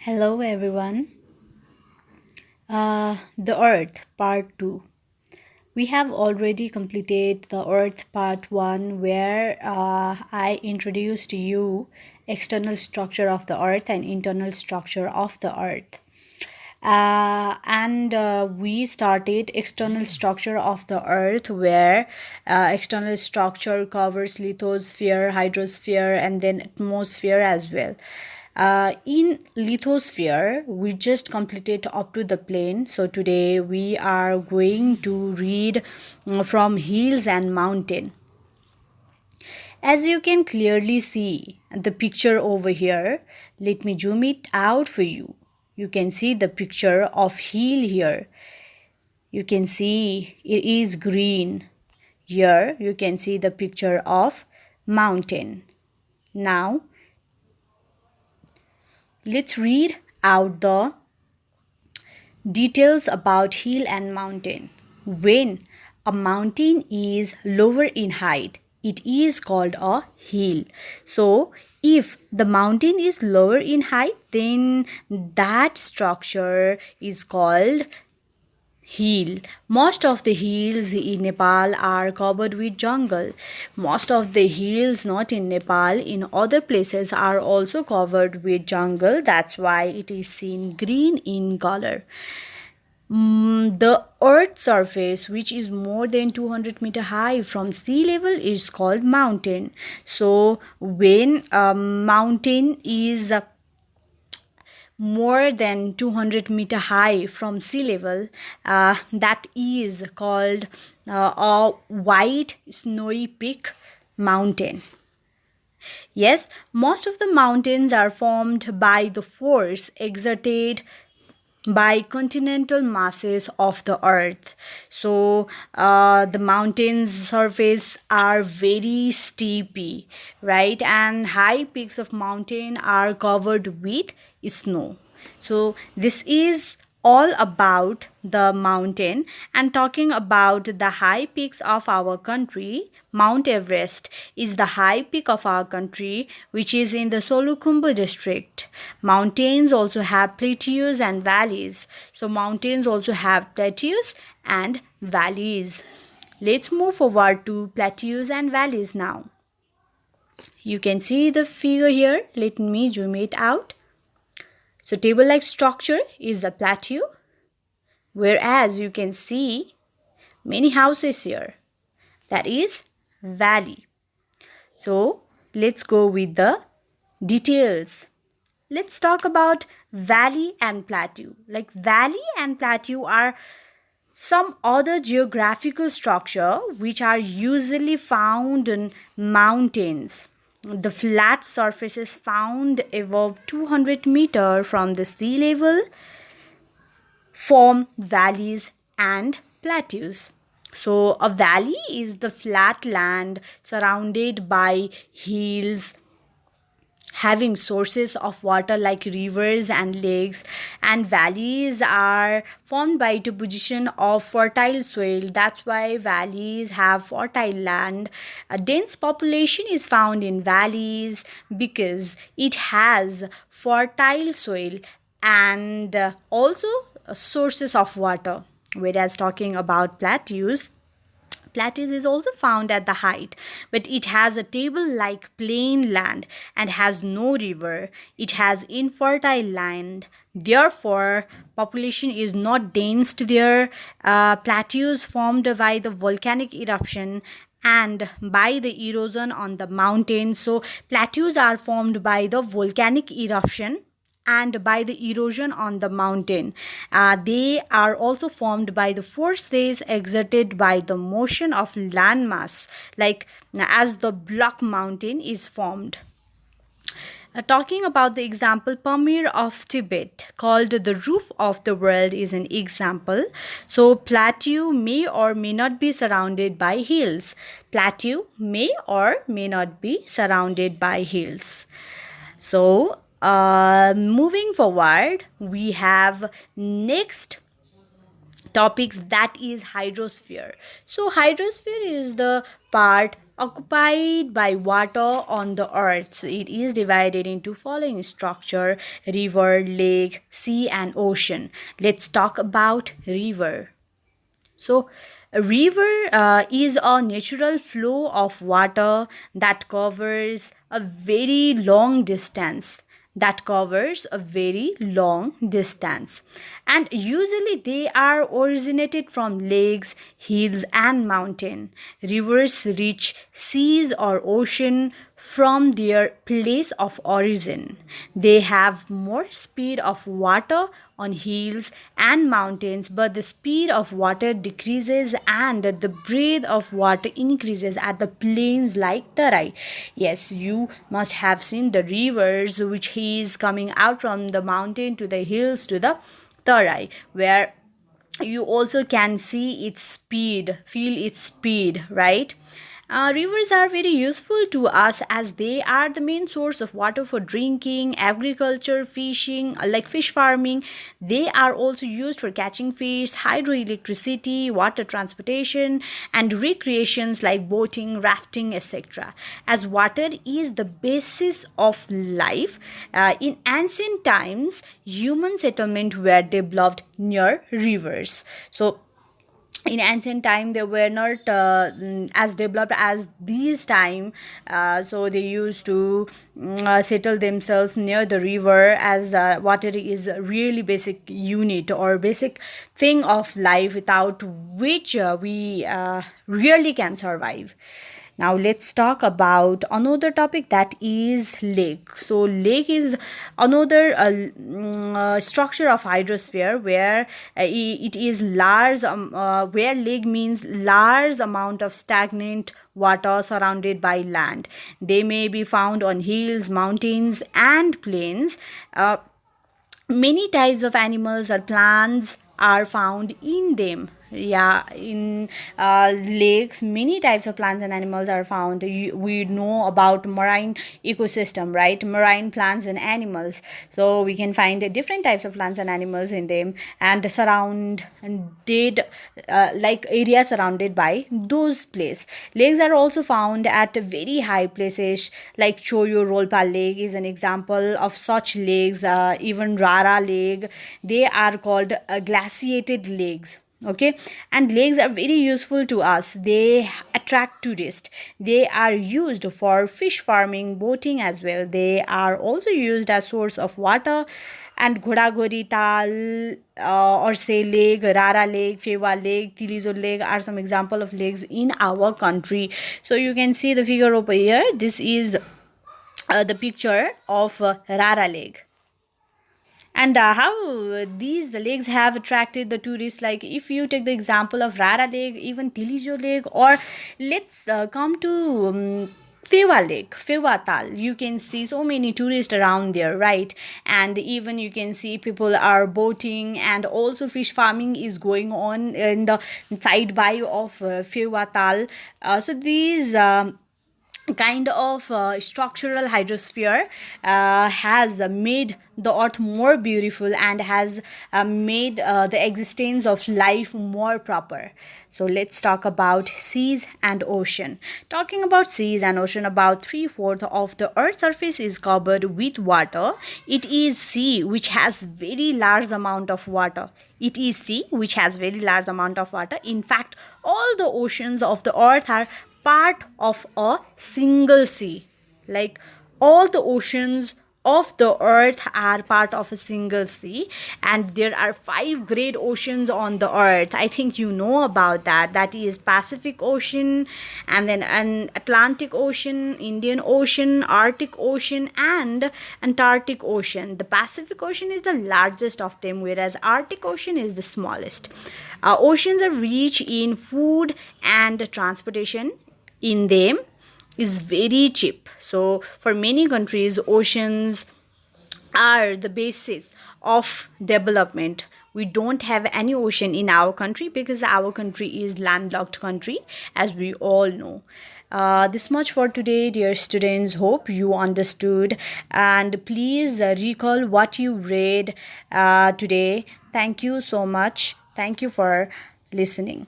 Hello everyone. The Earth Part 2. We have already completed the Earth Part 1 where I introduced you external structure of the Earth and internal structure of the Earth. And we started external structure of the Earth where external structure covers lithosphere, hydrosphere and then atmosphere as well. In lithosphere we just completed up to the plane, so today we are going to read from hills and mountain. As you can clearly see the picture over here, let me zoom it out for you. You can see the picture of hill here. You can see it is green. Here you can see the picture of mountain. Now let's read out the details about hill and mountain. When a mountain is lower in height, it is called a hill. So, if the mountain is lower in height, then that structure is called hill. Most of the hills in Nepal are covered with jungle. Most of the hills not in Nepal, in other places are also covered with jungle. That's why it is seen green in color. The earth's surface, which is more than 200-meter high from sea level, is called mountain. So when a mountain is more than 200-meter high from sea level, that is called a white snowy peak mountain. Yes, most of the mountains are formed by the force exerted by continental masses of the earth. So the mountains surface are very steepy, right, and high peaks of mountain are covered with snow. So this is all about the mountain. And talking about the high peaks of our country, Mount Everest is the high peak of our country, which is in the Solukhumbu district. Mountains also have plateaus and valleys. So mountains also have plateaus and valleys. Let's move forward to plateaus and valleys now. You can see the figure here. Let me zoom it out. So table-like structure is the plateau, whereas you can see many houses here. That is valley. So let's go with the details. Let's talk about valley and plateau. Like valley and plateau are some other geographical structure which are usually found in mountains. The flat surfaces found above 200 meter from the sea level form valleys and plateaus. So a valley is the flat land surrounded by hills having sources of water like rivers and lakes, and valleys are formed by deposition of fertile soil. That's why valleys have fertile land. A dense population is found in valleys because it has fertile soil and also sources of water. Whereas talking about plateaus is also found at the height, but it has a table-like plain land and has no river. It has infertile land. Therefore, population is not dense there. Plateaus formed by the volcanic eruption and by the erosion on the mountains. So, plateaus are formed by the volcanic eruption and by the erosion on the mountain. They are also formed by the forces exerted by the motion of landmass, like as the block mountain is formed. Talking about the example, Pamir of Tibet, called the roof of the world, is an example. So, plateau may or may not be surrounded by hills. Plateau may or may not be surrounded by hills. So, moving forward, we have next topics, that is hydrosphere. So hydrosphere is the part occupied by water on the earth. So it is divided into following structure: river, lake, sea and ocean. Let's talk about river. So, a river is a natural flow of water that covers a very long distance. That covers a very long distance. And usually they are originated from lakes, hills, and mountain. Rivers reach seas or ocean from their place of origin. They have more speed of water on hills and mountains, but the speed of water decreases and the breadth of water increases at the plains like Tarai. Yes, you must have seen the rivers which is coming out from the mountain to the hills to the Tarai, where you also can see its speed, feel its speed, right? Rivers are very useful to us as they are the main source of water for drinking, agriculture, fishing, like fish farming. They are also used for catching fish, hydroelectricity, water transportation, and recreations like boating, rafting, etc. As water is the basis of life, in ancient times, human settlement were developed near rivers. So in ancient time they were not as developed as these time, so they used to settle themselves near the river, as water is a really basic unit or basic thing of life without which we really can survive. Now let's talk about another topic, that is lake. So lake is another structure of hydrosphere where it is large, where lake means large amount of stagnant water surrounded by land. They may be found on hills, mountains and plains. Many types of animals or plants are found in them. Yeah, in lakes many types of plants and animals are found. We know about marine ecosystem, right? Marine plants and animals, so we can find different types of plants and animals in them, and surround and did like area surrounded by those places. Lakes are also found at very high places, like Choyo Rolpa Lake is an example of such lakes. Even Rara Lake, they are called glaciated lakes. Okay, and lakes are very useful to us. They attract tourists. They are used for fish farming, boating as well. They are also used as source of water. And Ghodagori Tal, or say Lake, Rara Lake, Fewa Lake, Tilizo Lake are some example of lakes in our country. So you can see the figure over here. This is the picture of Rara Lake. And how these lakes have attracted the tourists, like if you take the example of Rara Lake, even Tilijo Lake, or let's come to Fewa Lake, Fewa Tal, you can see so many tourists around there, right? And even you can see people are boating, and also fish farming is going on in the side by of Fewa Tal. So these kind of structural hydrosphere has made the earth more beautiful and has made the existence of life more proper. So let's talk about seas and ocean. Talking about seas and ocean, about 3/4 of the earth's surface is covered with water. It is sea which has very large amount of water. It is sea which has very large amount of water. In fact, all the oceans of the earth are part of a single sea. Like all the oceans of the earth are part of a single sea, and there are five great oceans on the earth. I think you know about that. That is Pacific Ocean, and then an Atlantic Ocean, Indian Ocean, Arctic Ocean, and Antarctic Ocean. The Pacific Ocean is the largest of them, whereas Arctic Ocean is the smallest. Oceans are rich in food, and transportation in them is very cheap. So for many countries, oceans are the basis of development. We don't have any ocean in our country because our country is landlocked country, as we all know. This much for today, dear students. Hope you understood, and please recall what you read today. Thank you so much. Thank you for listening.